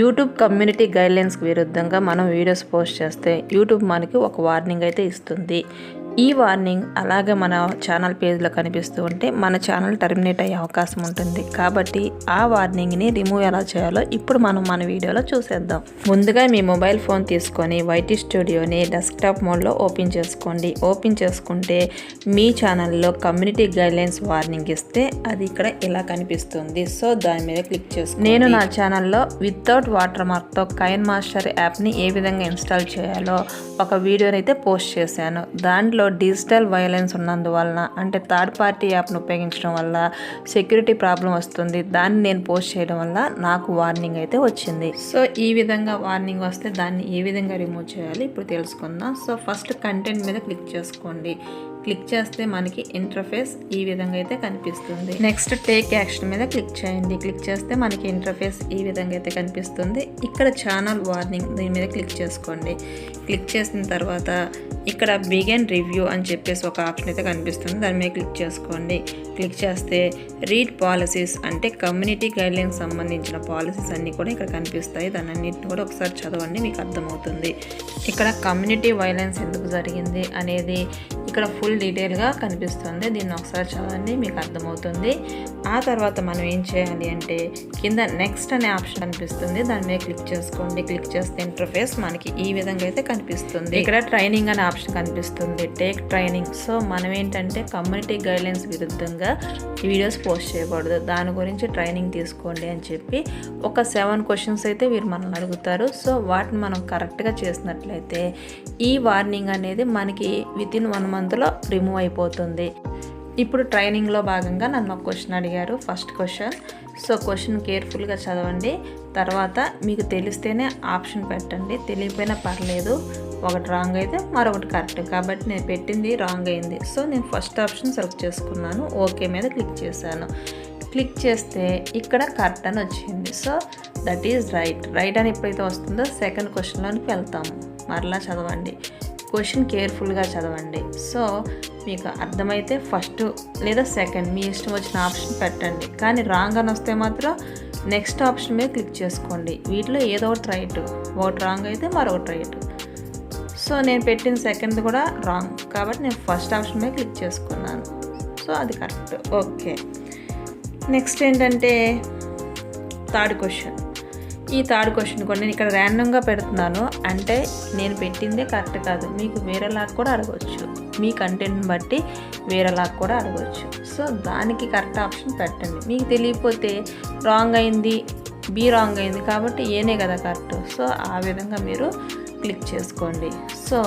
YouTube community గైడ్లైన్స్కి విరుద్ధంగా మనం videos post చేస్తే యూట్యూబ్ మనకి ఒక వార్నింగ్ అయితే ఇస్తుంది. ఈ వార్నింగ్ అలాగే మన ఛానల్ పేజ్లో కనిపిస్తూ ఉంటే మన ఛానల్ టర్మినేట్ అయ్యే అవకాశం ఉంటుంది. కాబట్టి ఆ వార్నింగ్ని రిమూవ్ ఎలా చేయాలో ఇప్పుడు మనం మన వీడియోలో చూసేద్దాం. ముందుగా మీ మొబైల్ ఫోన్ తీసుకొని వైటీ స్టూడియోని డెస్క్టాప్ మోడ్లో ఓపెన్ చేసుకోండి. ఓపెన్ చేసుకుంటే మీ ఛానల్లో కమ్యూనిటీ గైడ్లైన్స్ వార్నింగ్ ఇస్తే అది ఇక్కడ ఇలా కనిపిస్తుంది. సో దాని మీద క్లిక్ చేసుకోండి. నేను నా ఛానల్లో వితౌట్ వాటర్ మార్క్తో కైన్ మాస్టర్ యాప్ని ఏ విధంగా ఇన్స్టాల్ చేయాలో ఒక వీడియోని అయితే పోస్ట్ చేశాను. దాంట్లో డిజిటల్ వైలెన్స్ ఉన్నందువలన అంటే థర్డ్ పార్టీ యాప్ను ఉపయోగించడం వల్ల సెక్యూరిటీ ప్రాబ్లం వస్తుంది. దాన్ని నేను పోస్ట్ చేయడం వల్ల నాకు వార్నింగ్ అయితే వచ్చింది. సో ఈ విధంగా వార్నింగ్ వస్తే దాన్ని ఏ విధంగా రిమూవ్ చేయాలి ఇప్పుడు తెలుసుకుందాం. సో ఫస్ట్ కంటెంట్ మీద క్లిక్ చేసుకోండి. క్లిక్ చేస్తే మనకి ఇంటర్ఫేస్ ఈ విధంగా అయితే కనిపిస్తుంది. నెక్స్ట్ టేక్ యాక్షన్ మీద క్లిక్ చేయండి. క్లిక్ చేస్తే మనకి ఇంటర్ఫేస్ ఈ విధంగా అయితే కనిపిస్తుంది. ఇక్కడ ఛానల్ వార్నింగ్ దీని మీద క్లిక్ చేసుకోండి. క్లిక్ చేసిన తర్వాత ఇక్కడ బిగిన్ రివ్యూ అని చెప్పేసి ఒక ఆప్షన్ అయితే కనిపిస్తుంది. దాని మీద క్లిక్ చేసుకోండి. క్లిక్ చేస్తే రీడ్ పాలసీస్ అంటే కమ్యూనిటీ గైడ్లైన్స్ సంబంధించిన పాలసీస్ అన్నీ కూడా ఇక్కడ కనిపిస్తాయి. దాని అన్నింటిని కూడా ఒకసారి చదవండి, మీకు అర్థమవుతుంది. ఇక్కడ కమ్యూనిటీ వైలెన్స్ ఎందుకు జరిగింది అనేది ఇక్కడ ఫుల్ డీటెయిల్గా కనిపిస్తుంది. దీన్ని ఒకసారి చదవండి, మీకు అర్థమవుతుంది. ఆ తర్వాత మనం ఏం చేయాలి అంటే కింద నెక్స్ట్ అనే ఆప్షన్ కనిపిస్తుంది. దాని మీద క్లిక్ చేసుకోండి. క్లిక్ చేస్తే ఇంటర్ఫేస్ మనకి ఈ విధంగా అయితే కనిపిస్తుంది. ఇక్కడ ట్రైనింగ్ అనే ఆప్షన్ కనిపిస్తుంది. Take training. సో మనం ఏంటంటే కమ్యూనిటీ గైడ్లైన్స్ విరుద్ధంగా వీడియోస్ పోస్ట్ చేయకూడదు, దాని గురించి ట్రైనింగ్ తీసుకోండి అని చెప్పి ఒక 7 క్వశ్చన్స్ అయితే వీరు మనల్ని అడుగుతారు. సో వాటిని మనం కరెక్ట్గా చేసినట్లయితే ఈ వార్నింగ్ అనేది మనకి వితిన్ 1 మంత్లో రిమూవ్ అయిపోతుంది. ఇప్పుడు ట్రైనింగ్లో భాగంగా నన్ను ఒక క్వశ్చన్ అడిగారు. First question. సో క్వశ్చన్ కేర్ఫుల్గా చదవండి. తర్వాత మీకు తెలిస్తేనే ఆప్షన్ పెట్టండి, తెలియకపోయినా పర్లేదు. ఒకటి రాంగ్ అయితే మరొకటి కరెక్ట్. కాబట్టి నేను పెట్టింది రాంగ్ అయింది. సో నేను ఫస్ట్ ఆప్షన్ సెలెక్ట్ చేసుకున్నాను. ఓకే మీద క్లిక్ చేశాను. క్లిక్ చేస్తే ఇక్కడ కరెక్ట్ అని వచ్చింది. So that is right. Right అని ఎప్పుడైతే వస్తుందో సెకండ్ క్వశ్చన్లోనికి వెళ్తాము. మరలా చదవండి, క్వశ్చన్ కేర్ఫుల్గా చదవండి. సో మీకు అర్థమైతే ఫస్ట్ లేదా సెకండ్ మీ ఇష్టం వచ్చిన ఆప్షన్ పెట్టండి. కానీ రాంగ్ అని వస్తే మాత్రం నెక్స్ట్ ఆప్షన్ మీద క్లిక్ చేసుకోండి. వీటిలో ఏదో ఒకటి రైట్, ఒకటి రాంగ్ అయితే మరొకటి రైట్. సో నేను పెట్టిన సెకండ్ కూడా రాంగ్, కాబట్టి నేను ఫస్ట్ ఆప్షన్ మీద క్లిక్ చేసుకున్నాను. సో అది కరెక్ట్. ఓకే. నెక్స్ట్ ఏంటంటే థర్డ్ క్వశ్చన్. ఈ థర్డ్ క్వశ్చన్ కూడా నేను ఇక్కడ ర్యాండమ్గా పెడుతున్నాను. అంటే నేను పెట్టిందే కరెక్ట్ కాదు, మీకు వేరేలాగా కూడా అడగవచ్చు. మీ కంటెంట్ని బట్టి వేరేలాగా కూడా అడగవచ్చు. సో దానికి కరెక్ట్ ఆప్షన్ పెట్టండి. మీకు తెలియకపోతే రాంగ్ అయింది, బి రాంగ్ అయింది కాబట్టి ఏనే కదా కరెక్ట్. సో ఆ విధంగా మీరు క్లిక్ చేసుకోండి. సో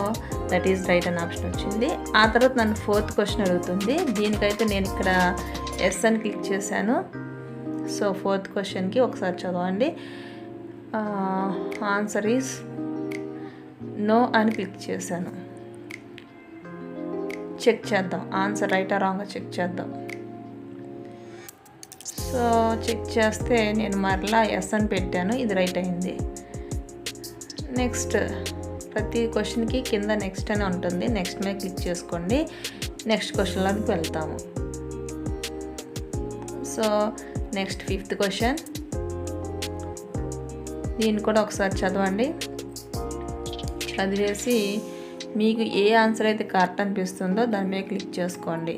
దట్ ఈజ్ రైట్ అనే ఆప్షన్ వచ్చింది. ఆ తర్వాత నన్ను ఫోర్త్ క్వశ్చన్ అడుగుతుంది. దీనికైతే నేను ఇక్కడ ఎస్ అని క్లిక్ చేశాను. సో ఫోర్త్ క్వశ్చన్కి ఒకసారి చదవండి. ఆన్సర్ ఈజ్ నో అని క్లిక్ చేశాను. చెక్ చేద్దాం ఆన్సర్ రైటా రాంగా చెక్ చేద్దాం. సో చెక్ చేస్తే నేను మరలా ఎస్ అని పెట్టాను, ఇది రైట్ అయింది. నెక్స్ట్ ప్రతి క్వశ్చన్కి కింద నెక్స్ట్ అని ఉంటుంది. నెక్స్ట్ మీద క్లిక్ చేసుకోండి. నెక్స్ట్ క్వశ్చన్లోకి వెళ్తాము. So next fifth question. దీన్ని కూడా ఒకసారి చదవండి. చదివేసి మీకు ఏ ఆన్సర్ అయితే కరెక్ట్ అనిపిస్తుందో దాని మీద క్లిక్ చేసుకోండి,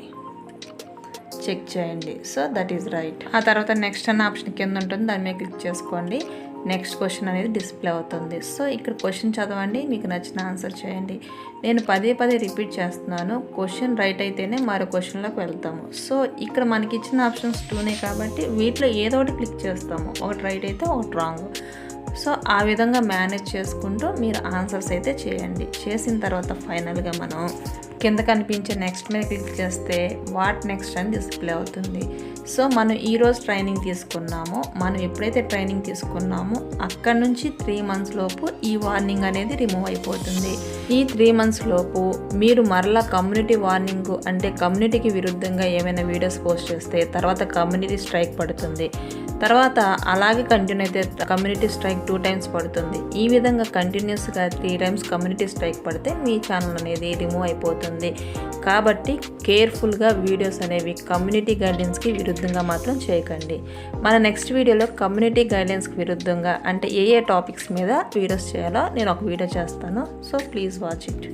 చెక్ చేయండి. So that is right. ఆ తర్వాత నెక్స్ట్ అన్న ఆప్షన్ కింద ఉంటుంది, దాని మీద క్లిక్ చేసుకోండి. నెక్స్ట్ క్వశ్చన్ అనేది డిస్ప్లే అవుతుంది. సో ఇక్కడ క్వశ్చన్ చదవండి, మీకు నచ్చిన ఆన్సర్ చేయండి. నేను పదే రిపీట్ చేస్తున్నాను. క్వశ్చన్ రైట్ అయితేనే మరో క్వశ్చన్లోకి వెళ్తాము. సో ఇక్కడ మనకి ఇచ్చిన ఆప్షన్స్ 2నే కాబట్టి వీటిలో ఏదో ఒకటి క్లిక్ చేస్తాము. ఒకటి రైట్ అయితే ఒకటి రాంగ్. సో ఆ విధంగా మేనేజ్ చేసుకుంటూ మీరు ఆన్సర్స్ అయితే చేయండి. చేసిన తర్వాత ఫైనల్గా మనం కింద కనిపించే నెక్స్ట్ మీద క్లిక్ చేస్తే వాట్ నెక్స్ట్ అని డిస్ప్లే అవుతుంది. సో మనం ఈరోజు ట్రైనింగ్ తీసుకున్నామో, మనం ఎప్పుడైతే ట్రైనింగ్ తీసుకున్నామో అక్కడ నుంచి 3 మంత్స్ లోపు ఈ వార్నింగ్ అనేది రిమూవ్ అయిపోతుంది. ఈ 3 మంత్స్ లోపు మీరు మరలా కమ్యూనిటీ వార్నింగ్ అంటే కమ్యూనిటీకి విరుద్ధంగా ఏమైనా వీడియోస్ పోస్ట్ చేస్తే తర్వాత కమ్యూనిటీ స్ట్రైక్ పడుతుంది. తర్వాత అలాగే కంటిన్యూ అయితే కమ్యూనిటీ స్ట్రైక్ 2 టైమ్స్ పడుతుంది. ఈ విధంగా కంటిన్యూస్గా 3 టైమ్స్ కమ్యూనిటీ స్ట్రైక్ పడితే మీ ఛానల్ అనేది రిమూవ్ అయిపోతుంది. కాబట్టి కేర్ఫుల్గా వీడియోస్ అనేవి కమ్యూనిటీ గైడ్లైన్స్కి విరుద్ధంగా మాత్రం చేయకండి. మన నెక్స్ట్ వీడియోలో కమ్యూనిటీ గైడ్లైన్స్కి విరుద్ధంగా అంటే ఏ టాపిక్స్ మీద వీడియోస్ చేయాలో నేను ఒక వీడియో చేస్తాను. So please watch it.